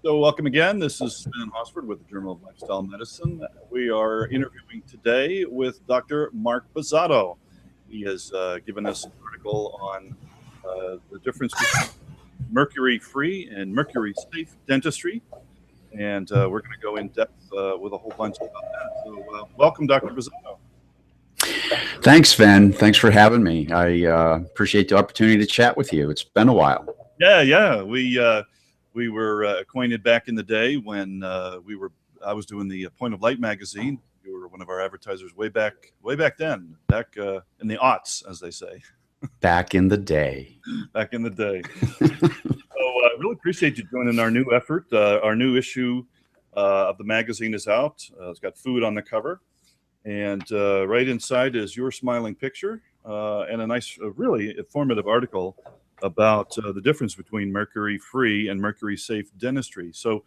So welcome again. This is Sven Hosford with the Journal of Lifestyle Medicine. We are interviewing today with Dr. Mark Buzzatto. He has given us an article on the difference between mercury-free and mercury-safe dentistry. And we're going to go in depth with a whole bunch about that. So welcome, Dr. Buzzatto. Thanks, Sven. Thanks for having me. I appreciate the opportunity to chat with you. It's been a while. Yeah. We were acquainted back in the day when I was doing the Point of Light magazine. You were one of our advertisers way back then, back in the aughts, as they say. Back in the day. Back in the day. So I really appreciate you joining our new effort. Our new issue of the magazine is out. It's got food on the cover. And right inside is your smiling picture and a nice, really informative article about the difference between mercury-free and mercury-safe dentistry. So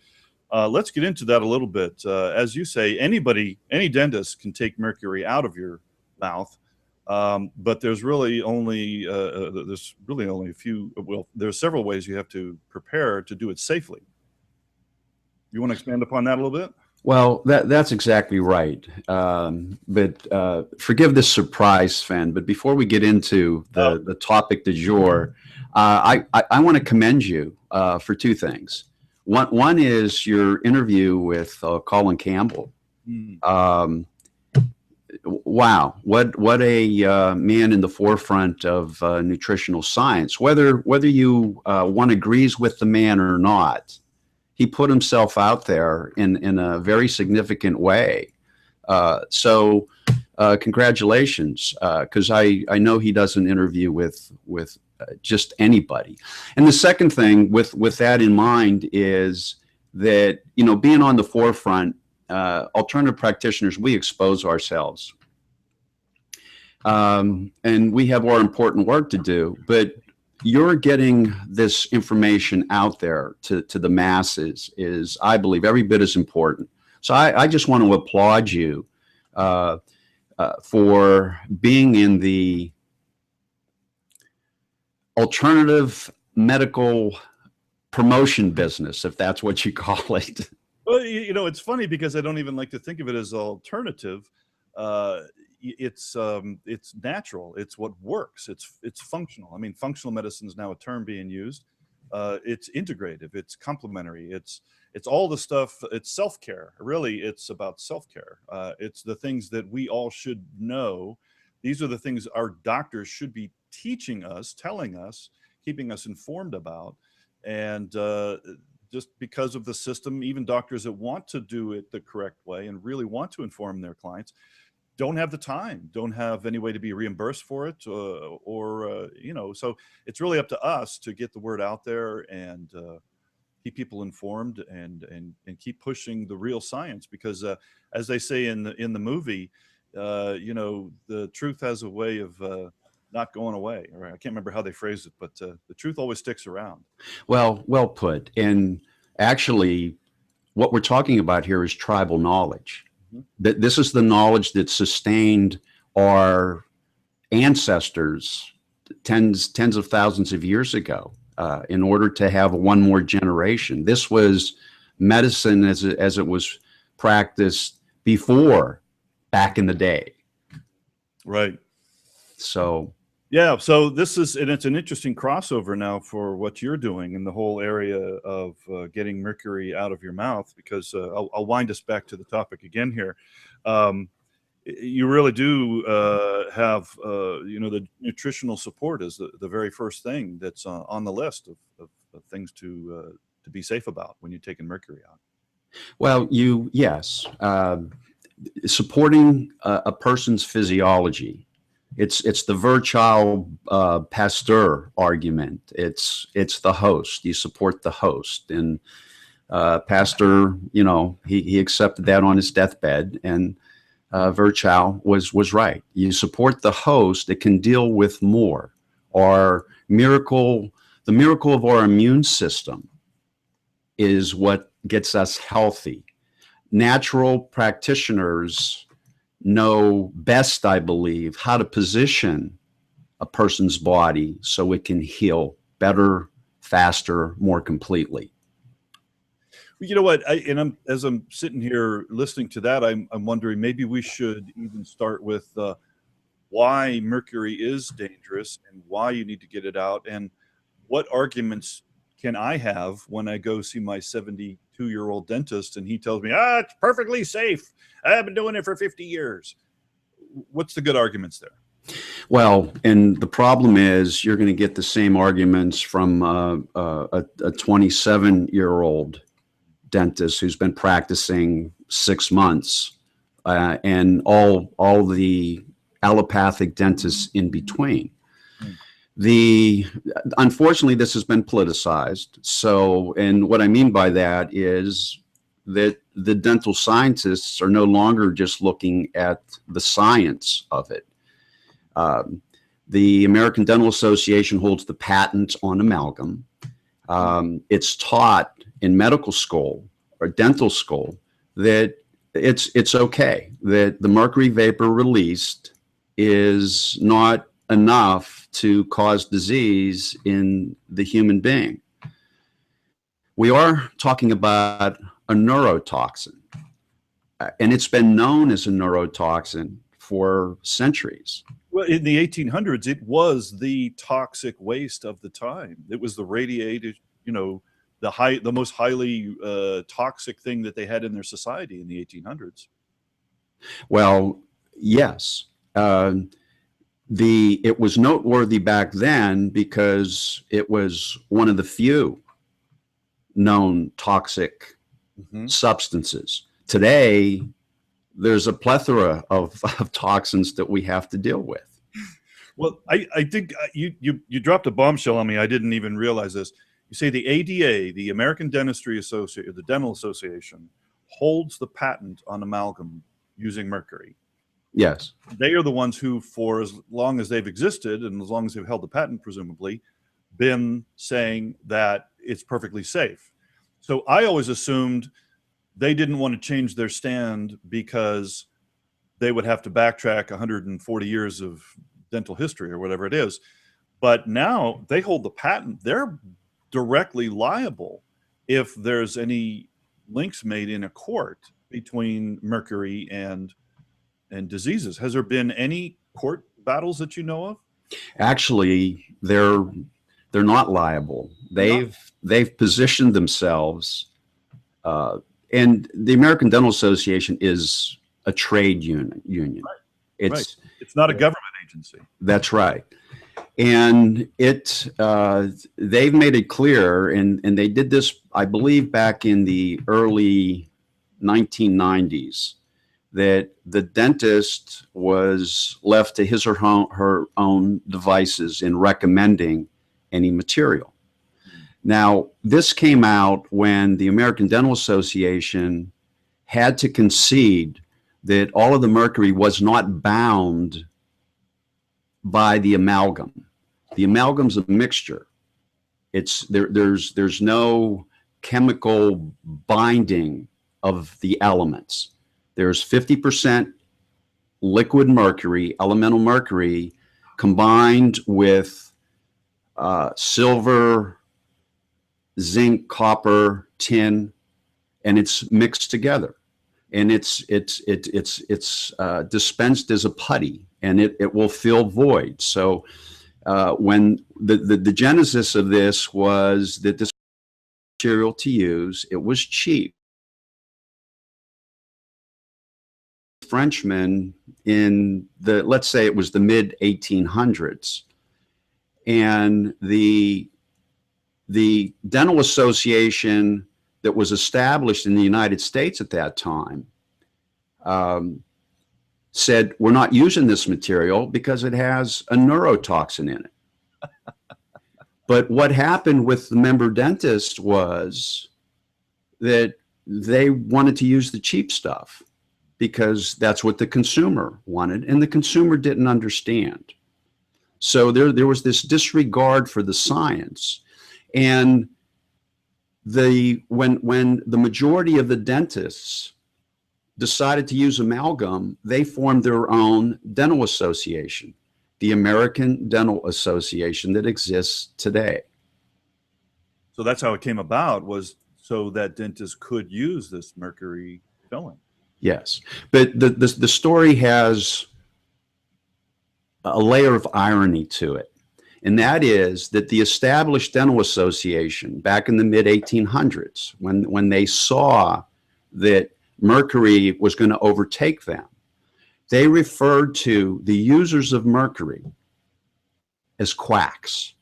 let's get into that a little bit. As you say, any dentist can take mercury out of your mouth, but there's really only a few. Well, there's several ways you have to prepare to do it safely. You want to expand upon that a little bit? Well, that's exactly right. But forgive this surprise, Sven, but before we get into the topic du jour, I want to commend you for two things. One is your interview with Colin Campbell. Wow, what a man in the forefront of nutritional science. Whether you one agrees with the man or not, he put himself out there in a very significant way. So congratulations, because I know he does an interview with just anybody. And the second thing with that in mind is that, being on the forefront, alternative practitioners, we expose ourselves. And we have our important work to do, but you're getting this information out there to the masses is, I believe, every bit as important. So I just want to applaud you for being in the alternative medical promotion business, if that's what you call it. Well, it's funny because I don't even like to think of it as alternative. It's natural. It's what works. It's functional. I mean, functional medicine is now a term being used. It's integrative. It's complementary. It's all the stuff. It's self-care. Really, it's about self-care. It's the things that we all should know. These are the things our doctors should be teaching us, telling us, keeping us informed about. And just because of the system, even doctors that want to do it the correct way and really want to inform their clients don't have the time, don't have any way to be reimbursed for it, so it's really up to us to get the word out there and keep people informed and keep pushing the real science, because as they say in the movie, the truth has a way of not going away. Or I can't remember how they phrased it, but the truth always sticks around. Well put. And actually, what we're talking about here is tribal knowledge. That this is the knowledge that sustained our ancestors tens of thousands of years ago in order to have one more generation. This was medicine as it was practiced before, back in the day. Right. So yeah, so it's an interesting crossover now for what you're doing in the whole area of getting mercury out of your mouth, because I'll wind us back to the topic again here. You really do have, the nutritional support is the very first thing that's on the list of things to be safe about when you're taking mercury out. Well, yes, supporting a person's physiology. It's the Virchow Pasteur argument. It's the host. You support the host, and Pasteur, he accepted that on his deathbed, and Virchow was right. You support the host; it can deal with more. The miracle of our immune system is what gets us healthy. Natural practitioners know best, I believe, how to position a person's body so it can heal better, faster, more completely. You know what? As I'm sitting here listening to that, I'm wondering maybe we should even start with why mercury is dangerous and why you need to get it out, and what arguments can I have when I go see my 72-year-old dentist and he tells me, it's perfectly safe. I've been doing it for 50 years. What's the good arguments there? Well, and the problem is you're going to get the same arguments from a 27-year-old dentist who's been practicing 6 months, and all the allopathic dentists in between. Unfortunately, this has been politicized. So, and what I mean by that is that the dental scientists are no longer just looking at the science of it. The American Dental Association holds the patent on amalgam. It's taught in medical school or dental school that it's okay, that the mercury vapor released is not enough to cause disease in the human being. We are talking about a neurotoxin, and it's been known as a neurotoxin for centuries. Well, in the 1800s, it was the toxic waste of the time. It was the radiated, the most highly toxic thing that they had in their society in the 1800s. Well, yes. It was noteworthy back then because it was one of the few known toxic substances. Today, there's a plethora of toxins that we have to deal with. Well, I think you dropped a bombshell on me. I didn't even realize this. You say the ADA, the American Dentistry Association, the Dental Association, holds the patent on amalgam using mercury. Yes. They are the ones who, for as long as they've existed and as long as they've held the patent, presumably, been saying that it's perfectly safe. So I always assumed they didn't want to change their stand because they would have to backtrack 140 years of dental history or whatever it is. But now they hold the patent. They're directly liable if there's any links made in a court between mercury and diseases. Has there been any court battles that you know of? Actually, they're not liable. They've positioned themselves, and the American Dental Association is a trade union. Right. It's not a government agency. That's right. And they've made it clear, and they did this, I believe, back in the early 1990s, that the dentist was left to his or her own devices in recommending any material. Now, this came out when the American Dental Association had to concede that all of the mercury was not bound by the amalgam. The amalgam's a mixture. There's no chemical binding of the elements. There's 50% liquid mercury, elemental mercury, combined with silver, zinc, copper, tin, and it's mixed together. And it's dispensed as a putty, and it will fill voids. So when the genesis of this was that this material to use, it was cheap. Frenchmen in let's say it was the mid 1800s, and the dental association that was established in the United States at that time said, we're not using this material because it has a neurotoxin in it. But what happened with the member dentists was that they wanted to use the cheap stuff because that's what the consumer wanted, and the consumer didn't understand. So there was this disregard for the science. And when the majority of the dentists decided to use amalgam, they formed their own dental association, the American Dental Association that exists today. So that's how it came about, was so that dentists could use this mercury filling. Yes, but the story has a layer of irony to it, and that is that the established dental association back in the mid 1800s, when they saw that mercury was going to overtake them, they referred to the users of mercury as quacks.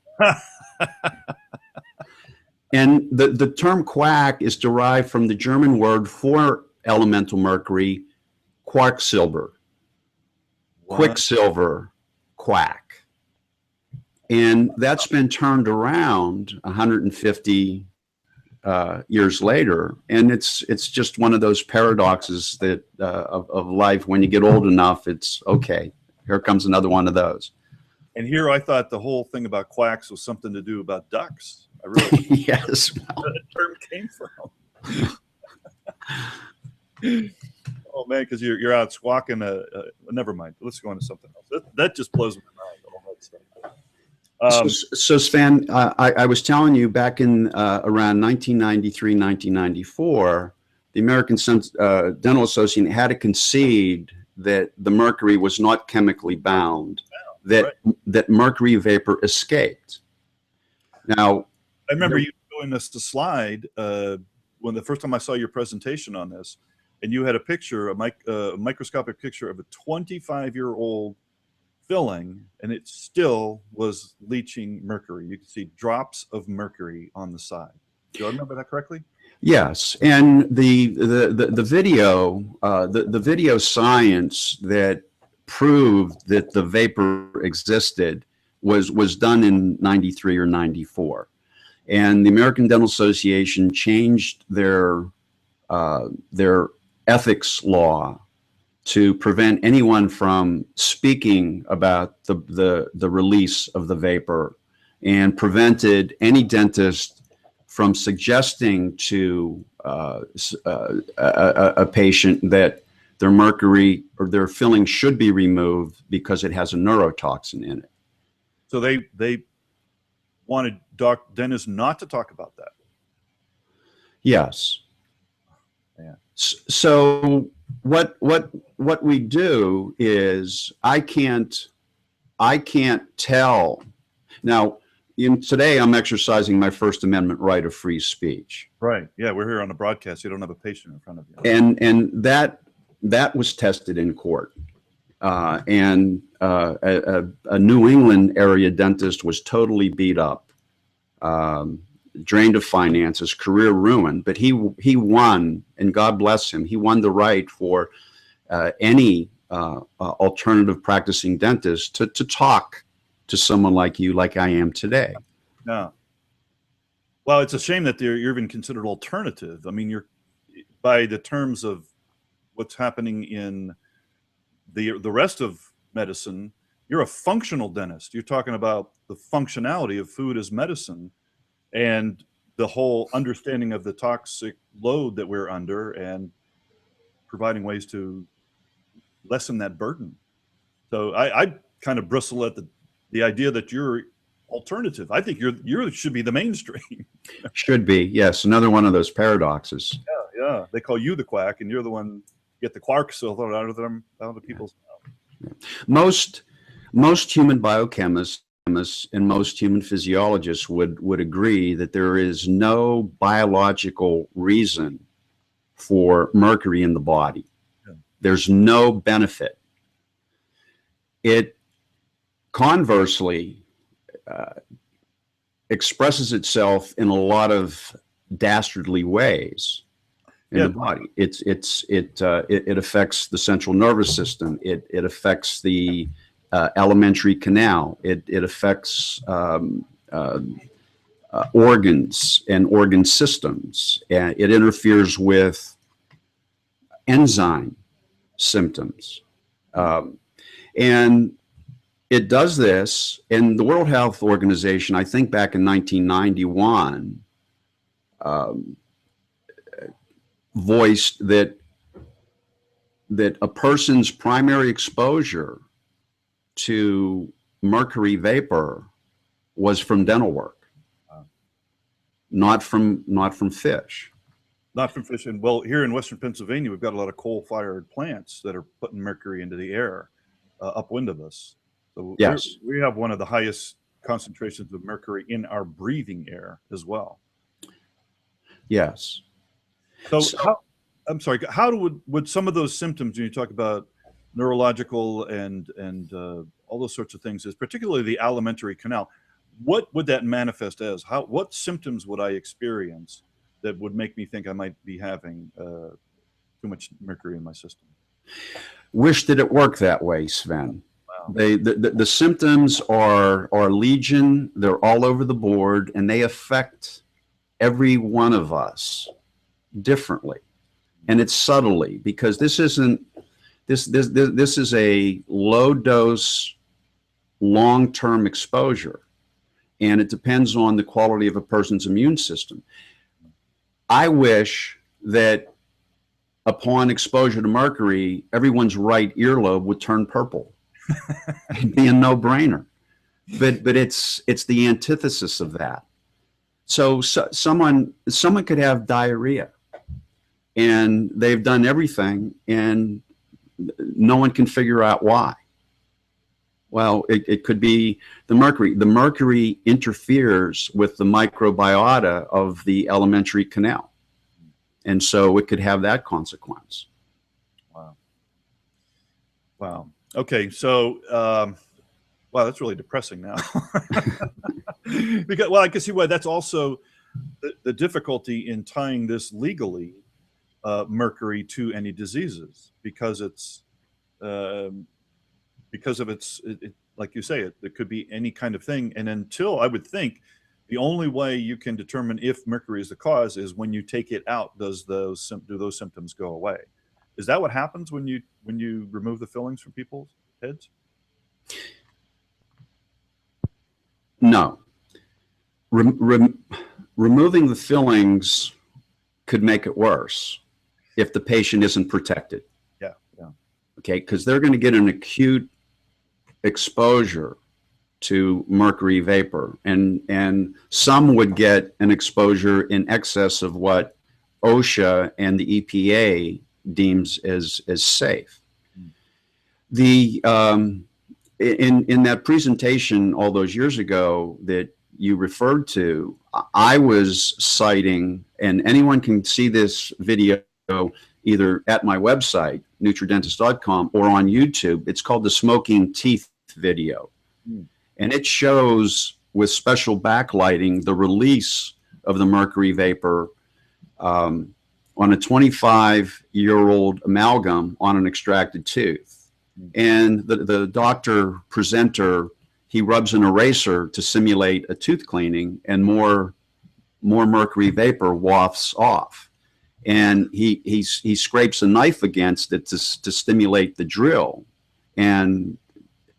And the term quack is derived from the German word for elemental mercury, quarksilber. What? Quicksilver, quack. And that's been turned around 150 years later, and it's just one of those paradoxes that of life. When you get old enough, it's okay. Here comes another one of those. And here I thought the whole thing about quacks was something to do about ducks. I really Yes. where the term came from. Oh man, because you're out squawking. Never mind. Let's go on to something else. That just blows my mind. All that stuff. So Sven, I was telling you back in around 1993, 1994, the American Dental Association had to concede that the mercury was not chemically bound, that mercury vapor escaped. Now, I remember you showing us the slide when the first time I saw your presentation on this, and you had a picture, a microscopic picture of a 25-year-old filling, and it still was leaching mercury. You could see drops of mercury on the side. Do I remember that correctly? Yes, and the video science that proved that the vapor existed was done in 93 or 94, and the American Dental Association changed their ethics law to prevent anyone from speaking about the release of the vapor, and prevented any dentist from suggesting to a patient that their mercury or their filling should be removed because it has a neurotoxin in it. So they wanted dentists not to talk about that. Yes. Yeah. So what we do is I can't tell. Now, today I'm exercising my First Amendment right of free speech. Right. Yeah, we're here on a broadcast. You don't have a patient in front of you. And that was tested in court. And a New England area dentist was totally beat up, drained of finances, career ruined. But he won, and God bless him. He won the right for any alternative practicing dentist to talk to someone like you, like I am today. No. Well, it's a shame that you're even considered alternative. I mean, you're, by the terms of what's happening in the rest of medicine, you're a functional dentist. You're talking about the functionality of food as medicine and the whole understanding of the toxic load that we're under and providing ways to lessen that burden. So I kind of bristle at the idea that you're alternative. I think you should be the mainstream. Should be, yes. Another one of those paradoxes. Yeah, yeah. They call you the quack, and you're the one get the quark silver out of people's mouth. Most human biochemists and most human physiologists would agree that there is no biological reason for mercury in the body. Yeah. There's no benefit. It conversely expresses itself in a lot of dastardly ways in the body. It affects the central nervous system. It affects the alimentary canal. It affects organs and organ systems. And it interferes with enzyme symptoms. And it does this, and the World Health Organization, I think back in 1991, voiced that a person's primary exposure to mercury vapor was from dental work. not from fish. Not from fishing. Well, here in Western Pennsylvania, we've got a lot of coal-fired plants that are putting mercury into the air upwind of us. So Yes. we have one of the highest concentrations of mercury in our breathing air as well. Yes. So I'm sorry, how would some of those symptoms, when you talk about neurological and all those sorts of things, is particularly the alimentary canal, what would that manifest as? What symptoms would I experience that would make me think I might be having too much mercury in my system? Wish that it worked that way, Sven. Wow. The symptoms are legion. They're all over the board, and they affect every one of us differently, and it's subtly, because this is a low dose, long-term exposure, and it depends on the quality of a person's immune system. I wish that upon exposure to mercury, everyone's right earlobe would turn purple. It'd be a no-brainer. But it's the antithesis of that. So someone could have diarrhea, and they've done everything, and no one can figure out why. Well, it could be the mercury. The mercury interferes with the microbiota of the alimentary canal, and so it could have that consequence. Wow. Wow. Okay, so wow, that's really depressing now. Because, well, I can see why that's also the difficulty in tying this legally, mercury, to any diseases, because it's because of its, like you say, it could be any kind of thing. And until, I would think, the only way you can determine if mercury is the cause is when you take it out. Do those symptoms go away? Is that what happens when you remove the fillings from people's heads? No. Removing the fillings could make it worse if the patient isn't protected. Yeah, yeah. Okay, because they're going to get an acute exposure to mercury vapor, and some would get an exposure in excess of what OSHA and the EPA deems as safe. The in that presentation all those years ago that you referred to, I was citing, and anyone can see this video either at my website, NutriDentist.com, or on YouTube. It's called the smoking teeth video. And it shows, with special backlighting, the release of the mercury vapor on a 25-year-old amalgam on an extracted tooth. And the doctor presenter, he rubs an eraser to simulate a tooth cleaning, and more mercury vapor wafts off. And he scrapes a knife against it to stimulate the drill. And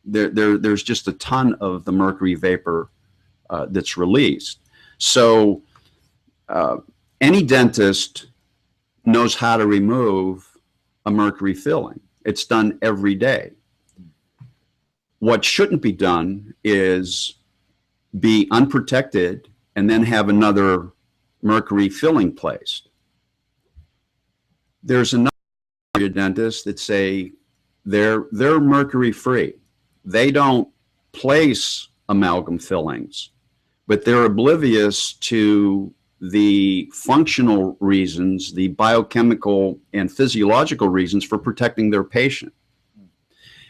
there's just a ton of the mercury vapor that's released. So any dentist knows how to remove a mercury filling. It's done every day. What shouldn't be done is be unprotected and then have another mercury filling placed. There's another dentist that say they're mercury free. They don't place amalgam fillings, but they're oblivious to the functional reasons, the biochemical and physiological reasons for protecting their patient.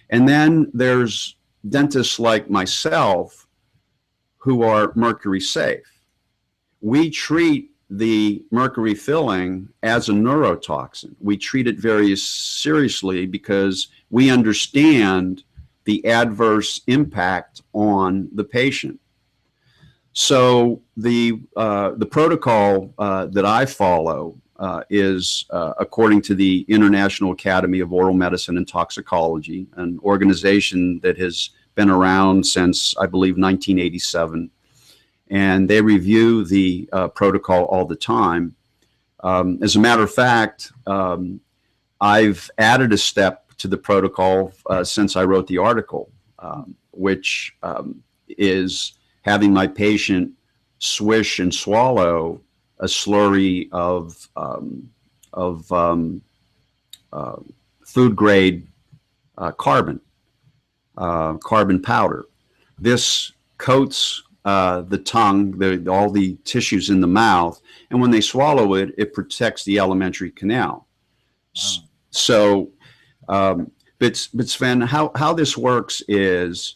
And then there's dentists like myself who are mercury safe. We treat the mercury filling as a neurotoxin. We treat it very seriously because we understand the adverse impact on the patient. So the protocol that I follow is according to the International Academy of Oral Medicine and Toxicology, an organization that has been around since, I believe, 1987. And they review the protocol all the time. As a matter of fact, I've added a step to the protocol since I wrote the article, which is having my patient swish and swallow a slurry of food grade carbon powder. This coats the tongue, all the tissues in the mouth, and when they swallow it, it protects the alimentary canal. Wow. So, but Sven, how this works is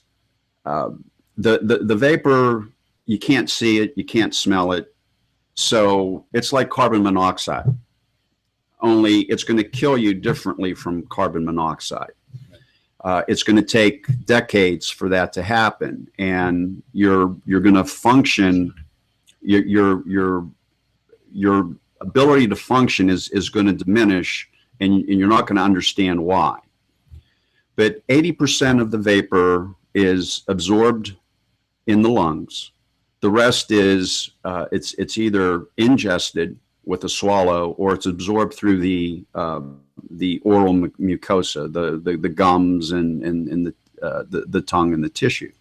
the vapor, you can't see it, you can't smell it, so it's like carbon monoxide, only it's going to kill you differently from carbon monoxide. It's going to take decades for that to happen, and you're going to function. Your ability to function is going to diminish, and you're not going to understand why. But 80% of the vapor is absorbed in the lungs. The rest is it's either ingested with a swallow, or it's absorbed through the oral mucosa, the gums and the tongue and the tissue.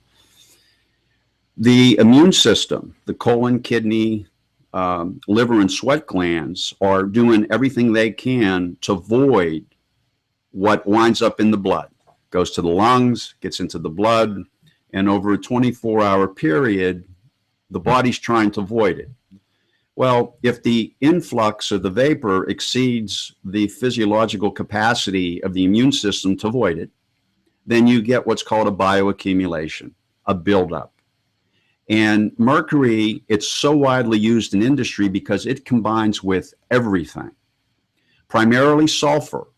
The immune system, the colon, kidney, liver, and sweat glands are doing everything they can to void what winds up in the blood. Goes to the lungs, gets into the blood, and over a 24-hour period, the body's trying to void it. Well, if the influx of the vapor exceeds the physiological capacity of the immune system to void it, then you get what's called a bioaccumulation, a buildup. And mercury, it's so widely used in industry because it combines with everything, primarily sulfur.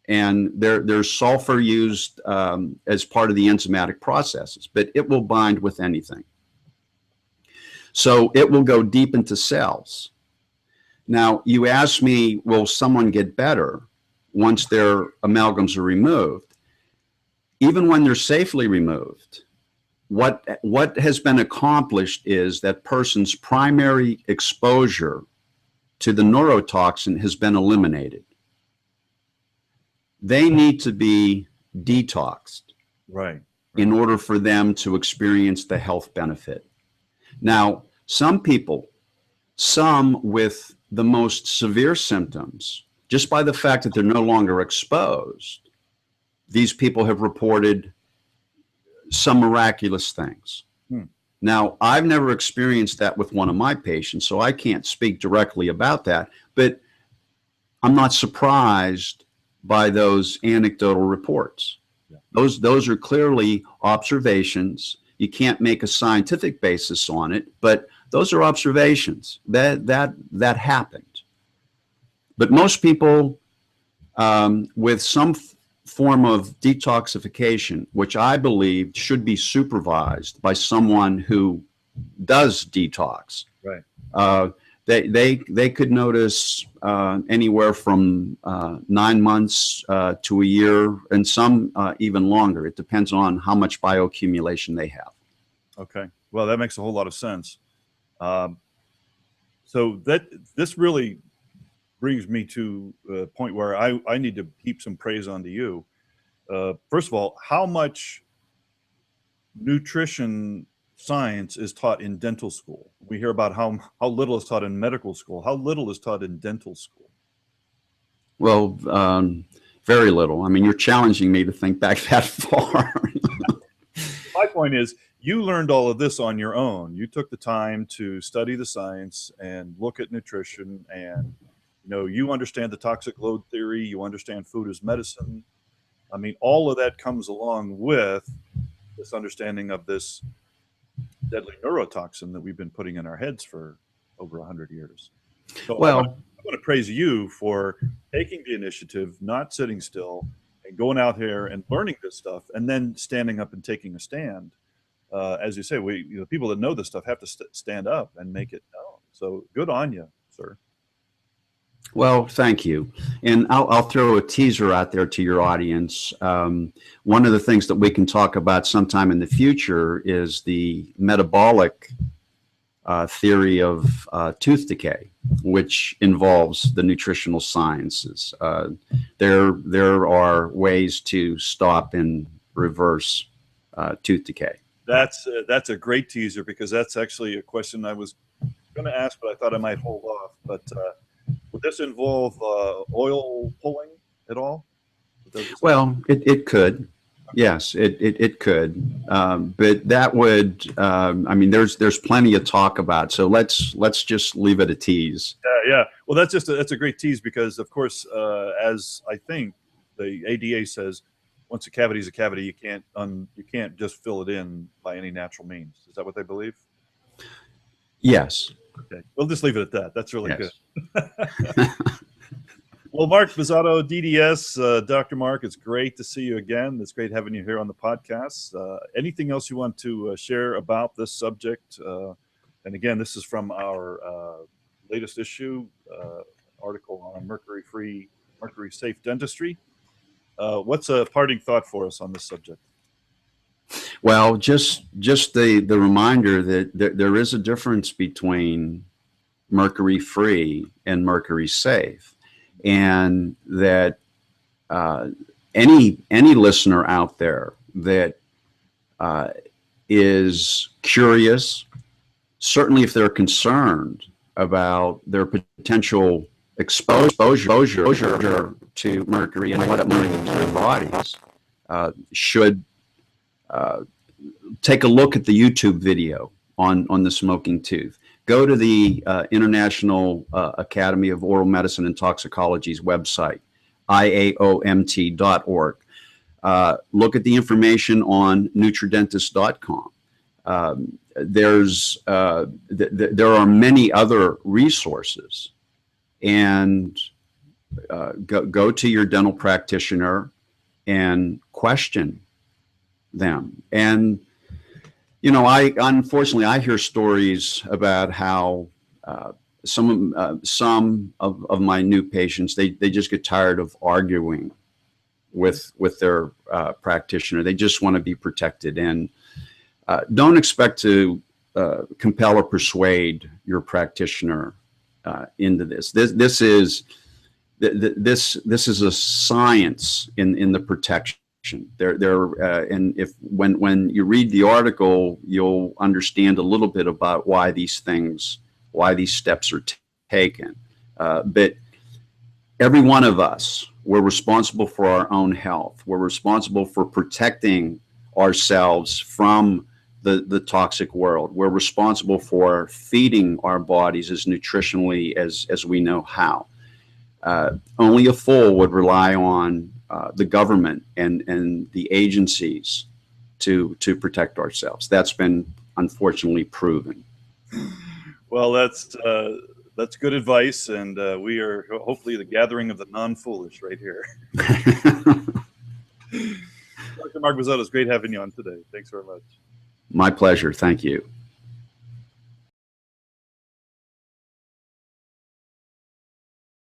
And there's sulfur used as part of the enzymatic processes, but it will bind with anything. So it will go deep into cells. Now, you ask me, will someone get better once their amalgams are removed? Even when they're safely removed, what has been accomplished is that person's primary exposure to the neurotoxin has been eliminated. They need to be detoxed, right, in order for them to experience the health benefit. Now, some people, some with the most severe symptoms, just by the fact that they're no longer exposed, these people have reported some miraculous things. Now, I've never experienced that with one of my patients, so I can't speak directly about that, but I'm not surprised by those anecdotal reports. Yeah. Those are clearly observations. You can't make a scientific basis on it, but those are observations that happened. But most people with some form of detoxification, which I believe should be supervised by someone who does detox, right? They could notice anywhere from 9 months to a year, and some even longer. It depends on how much bioaccumulation they have. Okay, well, that makes a whole lot of sense. So this really brings me to a point where I need to heap some praise onto you. First of all, how much nutrition science is taught in dental school? We hear about how little is taught in medical school. How little is taught in dental school? Well, very little. I mean, you're challenging me to think back that far. My point is, you learned all of this on your own. You took the time to study the science and look at nutrition, and you understand the toxic load theory. You understand food as medicine. I mean, all of that comes along with this understanding of this deadly neurotoxin that we've been putting in our heads for over 100 years. So well, I want to praise you for taking the initiative, not sitting still, and going out here and learning this stuff, and then standing up and taking a stand. As you say, people that know this stuff have to stand up and make it known. So good on you, sir. Well, thank you. And I'll throw a teaser out there to your audience. One of the things that we can talk about sometime in the future is the metabolic theory of tooth decay, which involves the nutritional sciences. There are ways to stop and reverse tooth decay. That's a great teaser, because that's actually a question I was going to ask, but I thought I might hold off. But would this involve oil pulling at all? Well, it could. Yes, it could. But that would, I mean, there's plenty of talk about. So let's just leave it a tease. Yeah. Well, that's a great tease, because of course, as I think the ADA says, once a cavity is a cavity, you can't just fill it in by any natural means. Is that what they believe? Yes. Okay, we'll just leave it at that. That's really Yes. good. Well, Mark Buzzatto, DDS, Dr. Mark, it's great to see you again. It's great having you here on the podcast. Anything else you want to share about this subject? And again, this is from our latest issue, article on Mercury safe dentistry. What's a parting thought for us on this subject? Well, just the reminder that there is a difference between mercury free and mercury safe. And that any listener out there that is curious, certainly if they're concerned about their potential exposure to mercury and what it might do to their bodies, should take a look at the YouTube video on the smoking tooth. Go to the International Academy of Oral Medicine and Toxicology's website, IAOMT.org. Look at the information on nutridentist.com. There are many other resources, and go to your dental practitioner and question them. And unfortunately, I hear stories about how some of my new patients, they just get tired of arguing with their practitioner. They just want to be protected, and don't expect to compel or persuade your practitioner into this. This is a science in the protection. And when you read the article, you'll understand a little bit about why these steps are taken. But every one of us, we're responsible for our own health. We're responsible for protecting ourselves from the toxic world. We're responsible for feeding our bodies as nutritionally as we know how. Only a fool would rely on the government and the agencies to protect ourselves. That's been unfortunately proven. Well, that's good advice, and we are hopefully the gathering of the non-foolish right here. Dr. Mark Buzzatto, it's great having you on today. Thanks very much. My pleasure. Thank you.